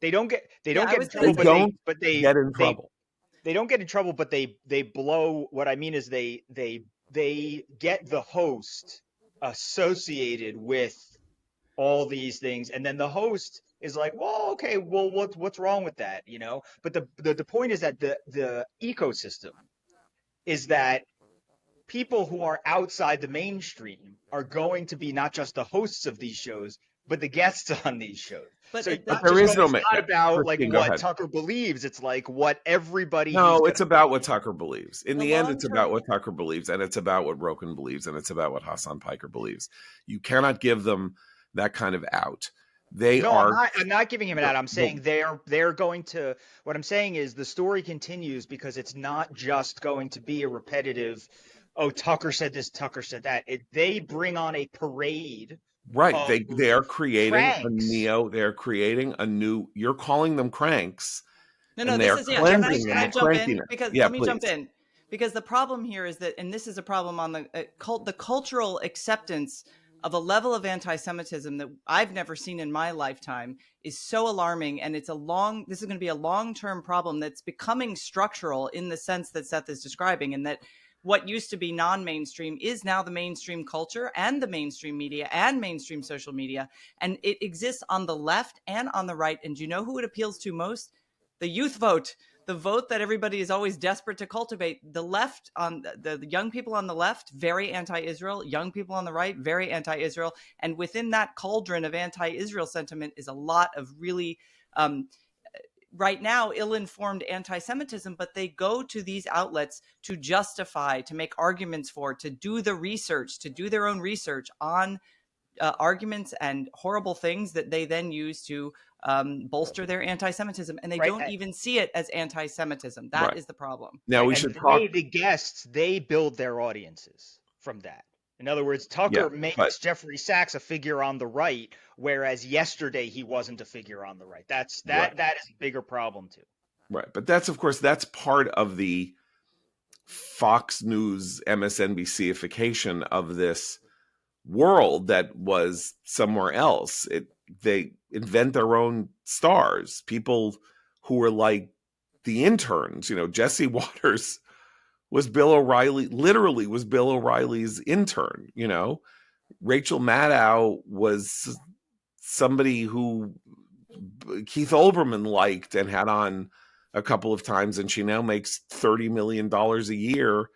Speaker 2: They don't get in trouble, but they
Speaker 1: get in trouble.
Speaker 2: They don't get in trouble, but they blow. What I mean is they get the host associated with all these things, and then the host is like, well, okay, well, what's wrong with that, But the point is that the ecosystem is that people who are outside the mainstream are going to be not just the hosts of these shows, but the guests on these shows. But
Speaker 1: there is no.
Speaker 2: It's not about what
Speaker 1: ahead.
Speaker 2: Tucker believes. It's like what everybody.
Speaker 1: No, it's about what Tucker believes. In the end, it's about what Tucker believes, and it's about what Rogan believes, and it's about what Hassan Piker believes. You cannot give them that kind of out.
Speaker 2: I'm not giving him an out. I'm saying they're going to. What I'm saying is the story continues because it's not just going to be a repetitive. Oh, Tucker said this, Tucker said that. They bring on a parade.
Speaker 1: Right. They are creating
Speaker 2: cranks.
Speaker 1: They're creating a new. You're calling them cranks.
Speaker 4: No, this is can I jump in? Because let me jump in. Because the problem here is that, and this is a problem on the cultural acceptance of a level of anti-Semitism that I've never seen in my lifetime, is so alarming. And this is going to be a long-term problem that's becoming structural in the sense that Seth is describing, and that what used to be non-mainstream is now the mainstream culture and the mainstream media and mainstream social media. And it exists on the left and on the right. And do you know who it appeals to most? The youth vote. the vote that everybody is always desperate to cultivate. The left, on the young people on the left, very anti-Israel. Young people on the right, very anti-Israel. And within that cauldron of anti-Israel sentiment is a lot of really right now ill-informed anti-Semitism, but they go to these outlets to justify, to make arguments for, to do the research, to do their own research on arguments and horrible things that they then use to bolster their anti-Semitism. And they
Speaker 2: Right.
Speaker 4: don't even see it as anti-Semitism. That
Speaker 1: Right.
Speaker 4: is the problem.
Speaker 1: Now
Speaker 2: Right.
Speaker 1: we
Speaker 2: And
Speaker 1: should talk.
Speaker 2: the guests, they build their audiences from that. In other words,
Speaker 1: Yeah,
Speaker 2: Tucker
Speaker 1: but
Speaker 2: makes Jeffrey Sachs a figure on the right, whereas yesterday he wasn't a figure on the right.
Speaker 1: right,
Speaker 2: That is a bigger problem too.
Speaker 1: right. But that's, of course, that's part of the Fox News MSNBCification of this world that was somewhere else. They invent their own stars, people who were like the interns. Jesse Waters was Bill O'Reilly, literally was Bill O'Reilly's intern. Rachel Maddow was somebody who Keith Olbermann liked and had on a couple of times, and she now makes $30 million a year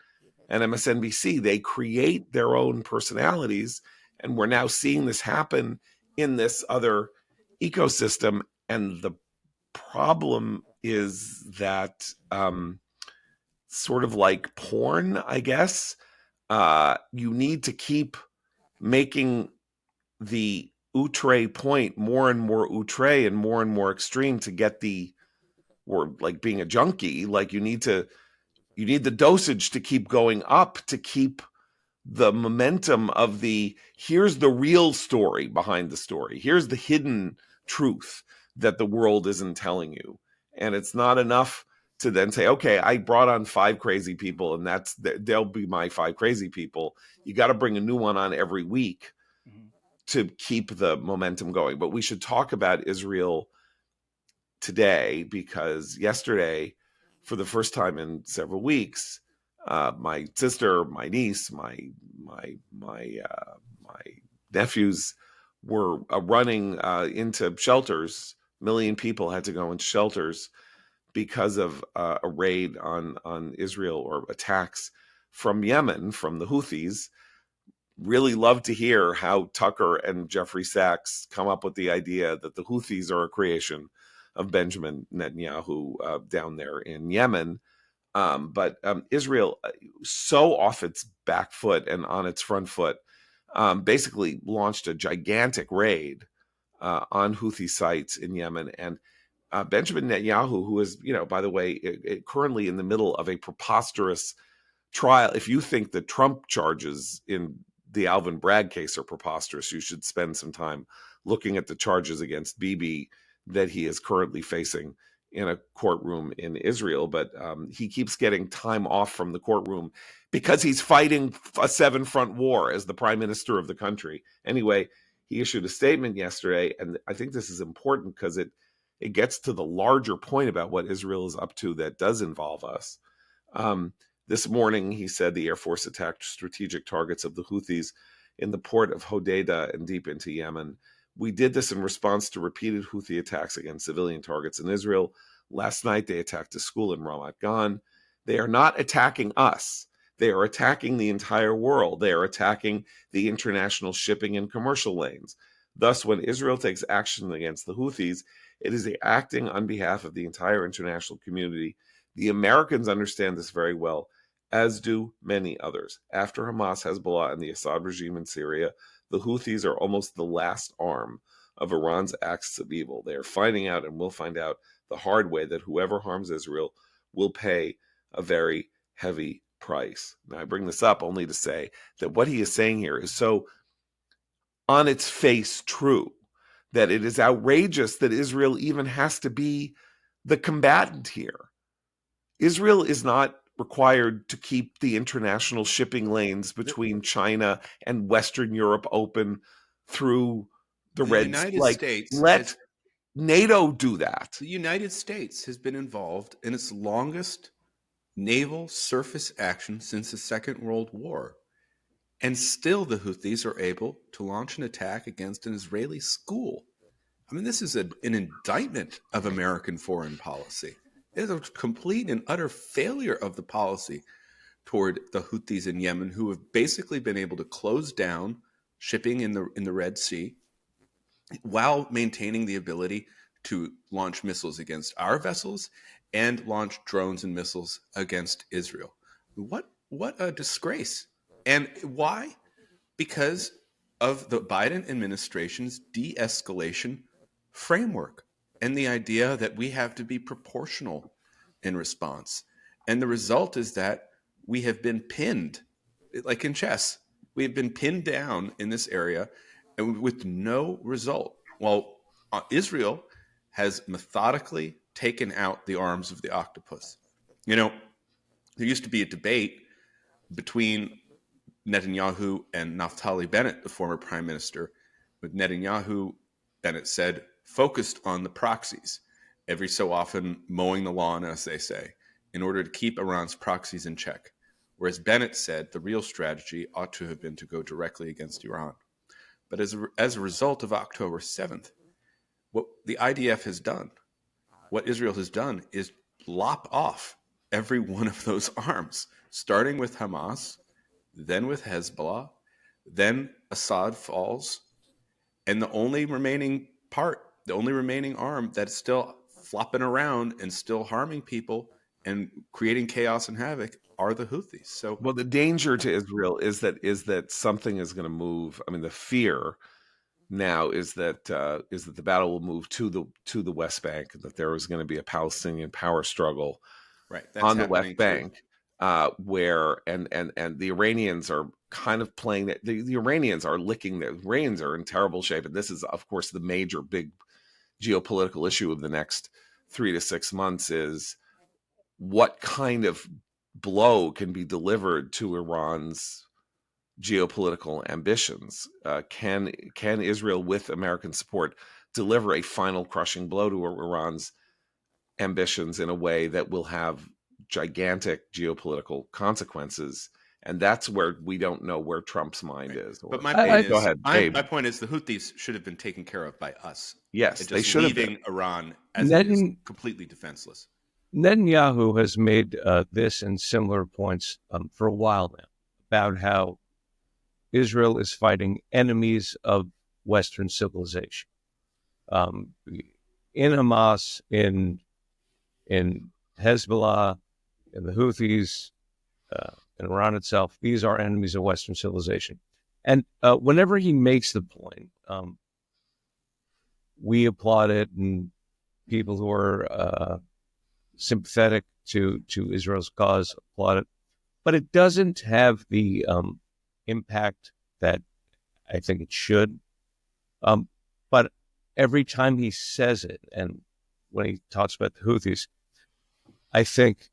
Speaker 1: at MSNBC. They create their own personalities, and we're now seeing this happen in this other ecosystem. And the problem is that sort of like porn, I guess, you need to keep making the outre point more and more outre and more extreme to get or like being a junkie, like you need the dosage to keep going up, to keep the momentum of here's the real story behind the story. Here's the hidden truth that the world isn't telling you. And it's not enough to then say, okay, I brought on 5 crazy people and they'll be my 5 crazy people. You got to bring a new one on every week to keep the momentum going. But we should talk about Israel today, because yesterday, for the first time in several weeks, my sister, my niece, my nephews were running into shelters. A million people had to go into shelters because of a raid on Israel, or attacks from Yemen, from the Houthis. Really love to hear how Tucker and Jeffrey Sachs come up with the idea that the Houthis are a creation of Benjamin Netanyahu down there in Yemen. But Israel, so off its back foot and on its front foot, basically launched a gigantic raid on Houthi sites in Yemen. And Benjamin Netanyahu, who is, by the way, currently in the middle of a preposterous trial. If you think the Trump charges in the Alvin Bragg case are preposterous, you should spend some time looking at the charges against Bibi that he is currently facing in a courtroom in Israel. But he keeps getting time off from the courtroom because he's fighting a 7-front war as the prime minister of the country. Anyway, he issued a statement yesterday, and I think this is important because it gets to the larger point about what Israel is up to that does involve us. This morning, he said the Air Force attacked strategic targets of the Houthis in the port of Hodeidah and deep into Yemen. We did this in response to repeated Houthi attacks against civilian targets in Israel. Last night, they attacked a school in Ramat Gan. They are not attacking us. They are attacking the entire world. They are attacking the international shipping and commercial lanes. Thus, when Israel takes action against the Houthis, it is acting on behalf of the entire international community. The Americans understand this very well, as do many others. After Hamas, Hezbollah, and the Assad regime in Syria, the Houthis are almost the last arm of Iran's axis of evil. They are finding out, and will find out the hard way, that whoever harms Israel will pay a very heavy price. Now, I bring this up only to say that what he is saying here is so on its face true that it is outrageous that Israel even has to be the combatant here. Israel is not required to keep the international shipping lanes between China and Western Europe open through the Red Sea.
Speaker 3: United States
Speaker 1: let NATO do that.
Speaker 3: The United States has been involved in its longest naval surface action since the Second World War. And still the Houthis are able to launch an attack against an Israeli school. I mean, this is an indictment of American foreign policy. It is a complete and utter failure of the policy toward the Houthis in Yemen, who have basically been able to close down shipping in the Red Sea while maintaining the ability to launch missiles against our vessels and launch drones and missiles against Israel. What a disgrace. And why? Because of the Biden administration's de-escalation framework and the idea that we have to be proportional in response. And the result is that we have been pinned, like in chess, we have been pinned down in this area and with no result. Well, Israel has methodically taken out the arms of the octopus. You know, there used to be a debate between Netanyahu and Naftali Bennett, the former prime minister, with Netanyahu, Bennett said, focused on the proxies, every so often mowing the lawn, as they say, in order to keep Iran's proxies in check. Whereas Bennett said the real strategy ought to have been to go directly against Iran. But as a result of October 7th, what the IDF has done, what Israel has done, is lop off every one of those arms, starting with Hamas, then with Hezbollah, then Assad falls, and the only remaining arm that's still flopping around and still harming people and creating chaos and havoc are the Houthis. So,
Speaker 1: well, the danger to Israel is that something is going to move. I mean, the fear now is that the battle will move to the West Bank, and that there is going to be a Palestinian power struggle
Speaker 3: right, that's
Speaker 1: on the West Bank.
Speaker 3: Too.
Speaker 1: Where and the Iranians are kind of playing that. The Iranians are licking. The Iranians are in terrible shape, and this is, of course, the major big geopolitical issue of the next 3 to 6 months: is what kind of blow can be delivered to Iran's geopolitical ambitions. Can Israel, with American support, deliver a final crushing blow to Iran's ambitions in a way that will have gigantic geopolitical consequences? And that's where we don't know where Trump's mind is.
Speaker 3: But my point
Speaker 1: go ahead, Abe.
Speaker 3: My point is the Houthis should have been taken care of by us.
Speaker 1: Yes, they should have been.
Speaker 3: Leaving Iran as it is, completely defenseless.
Speaker 5: Netanyahu has made this and similar points for a while now about how Israel is fighting enemies of Western civilization. In Hamas, in Hezbollah, in the Houthis, in Iran itself, these are enemies of Western civilization. And whenever he makes the point, we applaud it, and people who are sympathetic to Israel's cause applaud it. But it doesn't have the impact that I think it should. But every time he says it, and when he talks about the Houthis, I think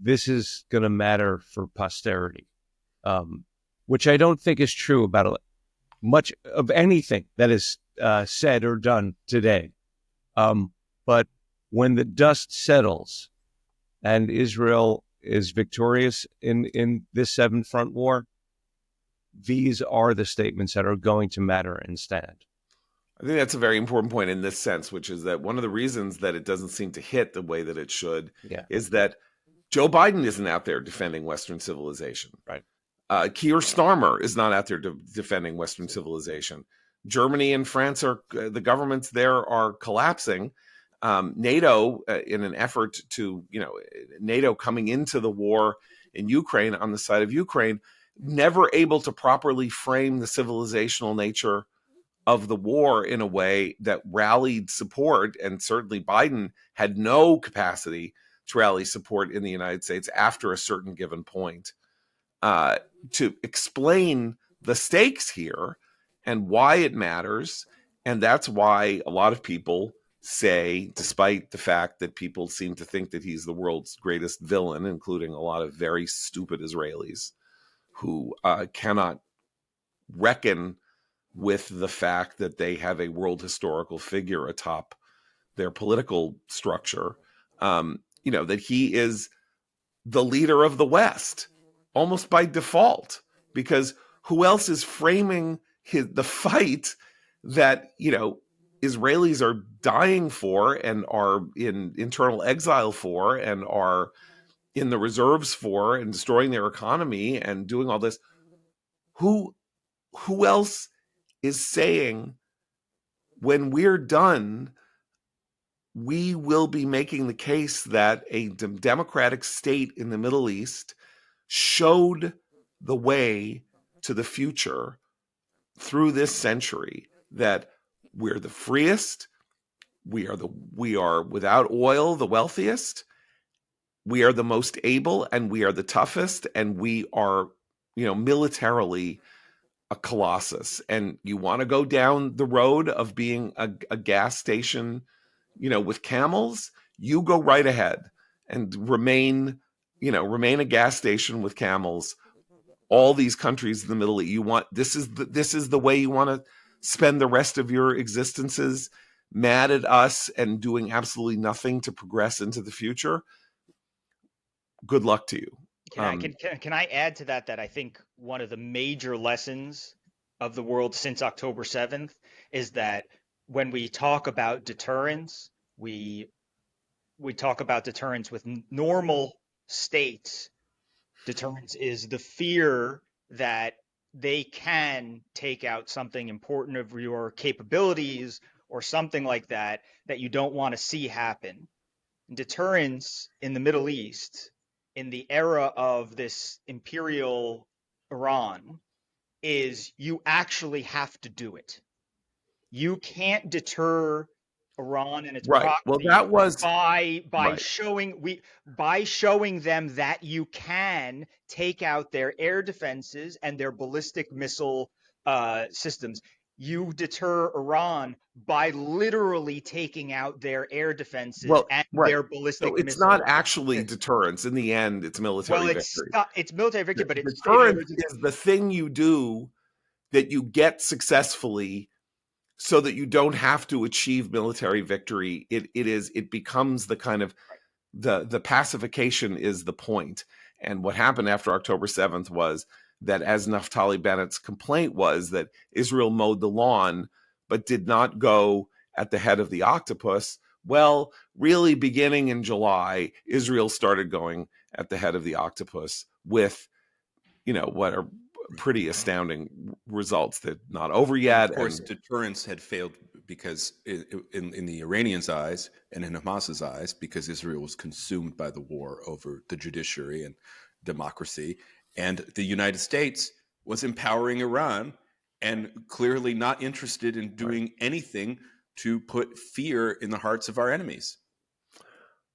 Speaker 5: this is going to matter for posterity, which I don't think is true about much of anything that is said or done today. But when the dust settles and Israel is victorious in this seven front war, these are the statements that are going to matter and stand.
Speaker 1: I think that's a very important point in this sense, which is that one of the reasons that it doesn't seem to hit the way that it should is that Joe Biden isn't out there defending Western civilization.
Speaker 5: Right.
Speaker 1: Keir Starmer is not out there defending Western civilization. Germany and France the governments there are collapsing. NATO, in an effort to, NATO coming into the war in Ukraine on the side of Ukraine, never able to properly frame the civilizational nature of the war in a way that rallied support. And certainly Biden had no capacity to rally support in the United States after a certain given point, to explain the stakes here and why it matters. And that's why a lot of people say, despite the fact that people seem to think that he's the world's greatest villain, including a lot of very stupid Israelis who cannot reckon with the fact that they have a world historical figure atop their political structure, that he is the leader of the West almost by default, because who else is framing the fight that, Israelis are dying for and are in internal exile for and are in the reserves for and destroying their economy and doing all this, who else is saying when we're done, we will be making the case that a democratic state in the Middle East showed the way to the future through this century, that we're the freest, we are without oil the wealthiest, we are the most able, and we are the toughest, and we are, militarily a colossus. And you want to go down the road of being a gas station, with camels, you go right ahead and remain a gas station with camels. All these countries in the Middle East, this is the way you want to spend the rest of your existences, mad at us and doing absolutely nothing to progress into the future. Good luck to you.
Speaker 2: Can I add to that I think one of the major lessons of the world since October 7th is that when we talk about deterrence, we talk about deterrence with normal states. Deterrence is the fear that they can take out something important of your capabilities or something like that you don't want to see happen. Deterrence in the Middle East, in the era of this imperial Iran, is you actually have to do it. You can't deter Iran and its
Speaker 1: Right. Well,
Speaker 2: proxy
Speaker 1: that was
Speaker 2: by
Speaker 1: right.
Speaker 2: showing them that you can take out their air defenses and their ballistic missile systems. You deter Iran by literally taking out their air defenses and
Speaker 1: right.
Speaker 2: their ballistic
Speaker 1: So it's
Speaker 2: missile.
Speaker 1: not actually deterrence. In the end, it's military victory.
Speaker 2: It's military victory, but it's
Speaker 1: deterrence is the thing you do that you get successfully so that you don't have to achieve military victory. It becomes the kind of the pacification is the point. And what happened after October 7th was that, as Naftali Bennett's complaint was, that Israel mowed the lawn but did not go at the head of the octopus. Well, really, beginning in July, Israel started going at the head of the octopus with, what are pretty astounding results that not over yet.
Speaker 3: And of course, deterrence had failed because in the Iranians' eyes and in Hamas's eyes, because Israel was consumed by the war over the judiciary and democracy, and the United States was empowering Iran and clearly not interested in doing anything to put fear in the hearts of our enemies.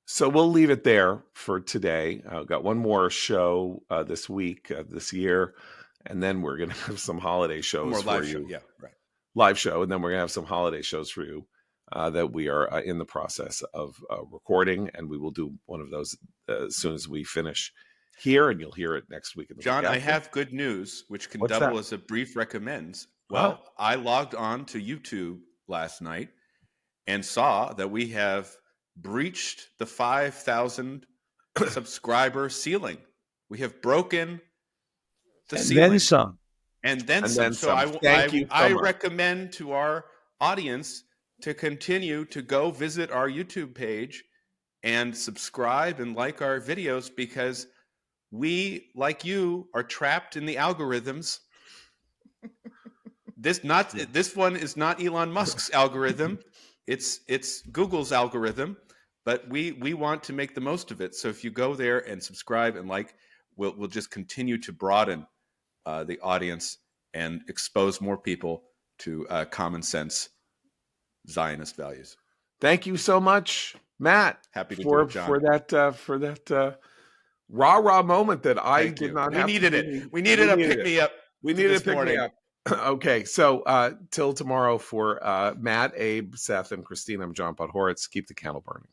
Speaker 1: So we'll leave it there for today. I've got one more show this week, this year, and then we're going to have some holiday shows for you.
Speaker 3: Show. Yeah, right.
Speaker 1: Live show, and then we're going to have some holiday shows for you that we are in the process of recording, and we will do one of those as soon as we finish here, and you'll hear it next week.
Speaker 3: John, I have good news, which can double as a brief recommends. Well, I logged on to YouTube last night and saw that we have breached the 5,000 subscriber ceiling. We have broken the ceiling.
Speaker 5: Then some.
Speaker 3: And then some. So I recommend to our audience to continue to go visit our YouTube page and subscribe and like our videos, because we, like you, are trapped in the algorithms. This one is not Elon Musk's algorithm. It's Google's algorithm, but we want to make the most of it. So if you go there and subscribe and like, we'll just continue to broaden the audience and expose more people to common sense Zionist values.
Speaker 1: Thank you so much, Matt.
Speaker 3: Happy to do it, John.
Speaker 1: for that rah-rah moment that I did not have.
Speaker 3: We needed it. We needed a pick-me-up.
Speaker 1: We needed a pick-me-up. Okay, so till tomorrow for Matt, Abe, Seth, and Christine, I'm John Podhoretz. Keep the candle burning.